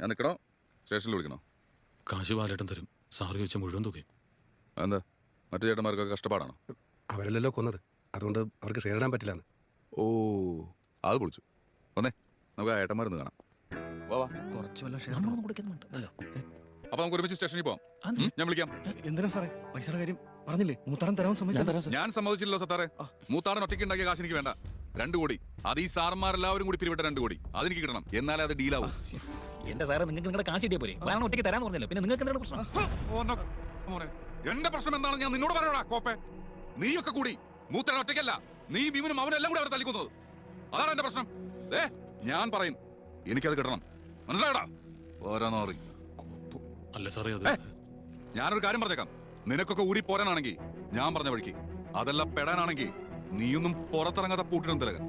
ഞാൻ നിൽക്കണോ സ്റ്റേഷനിൽ വിളിക്കണോ? കാശ് ബാലേട്ടൻ തരും. സാറ് ചോദിച്ച മുഴുവൻ തുകയും. എന്താ മറ്റു ചേട്ടന്മാർക്കൊക്കെ കഷ്ടപ്പാടാണോ? അവരല്ലല്ലോ കൊന്നത്, അതുകൊണ്ട് അവർക്ക് ഷെയർ ഇടാൻ പറ്റില്ലാന്ന്. ഓ അത് പൊളിച്ചു. വന്നേ നമുക്ക് ആ ഏട്ടന്മാരൊന്ന് കാണാം. വാ വാ. അപ്പൊ നമുക്ക് ഒരുമിച്ച് സ്റ്റേഷനിൽ പോവാം. ഞാൻ വിളിക്കാം. എന്തിനാ സാറേ പൈസയുടെ കാര്യം പറഞ്ഞില്ലേ? മൂത്താടൻ തരാൻ സമ്മതിച്ചു. ഞാൻ സമ്മതിച്ചില്ലല്ലോ സത്താറെ. മൂത്താടൻ ഒറ്റയ്ക്ക് ഉണ്ടാക്കിയ കാശ് എനിക്ക് വേണ്ട. 2 കോടി. അത് ഈ സാറന്മാരെല്ലാവരും കൂടി പിരിവിട്ട 2 കോടി അതെനിക്ക് കിട്ടണം. എന്നാലേ അത് ഡീലാവും. എന്റെ സാറേ നിങ്ങൾക്ക് നിങ്ങളുടെ കാശ് കിട്ടിയ പോരെ. കാരണം ഒറ്റയ്ക്ക് തരാന്ന് പറഞ്ഞല്ലോ. പിന്നെ നിങ്ങൾക്ക് എന്താണ് പ്രശ്നം? എന്റെ പ്രശ്നം എന്താണ് ഞാൻ നിന്നോട് പറയണോടാ കോപ്പെ. നീയൊക്കെ കൂടി മൂത്തടൻ ഒറ്റയ്ക്കല്ല, നീ ഭീമനും അവനെല്ലാം കൂടി അവിടെ തല്ലിക്കുന്നത്. അതാണ് എന്റെ പ്രശ്നം. ഞാൻ പറയും എനിക്കത് കിട്ടണം. മനസ്സിലായടാ? ഓരോന്നോറി. അല്ല സാറേ, അത് ഞാനൊരു കാര്യം പറഞ്ഞേക്കാം. നിനക്കൊക്കെ ഊരി പോരാനാണെങ്കിൽ ഞാൻ പറഞ്ഞ വഴിക്ക്, അതെല്ലാം പെടാനാണെങ്കിൽ നീയൊന്നും പുറത്തിറങ്ങാതെ പൂട്ടിടും തിലകൻ.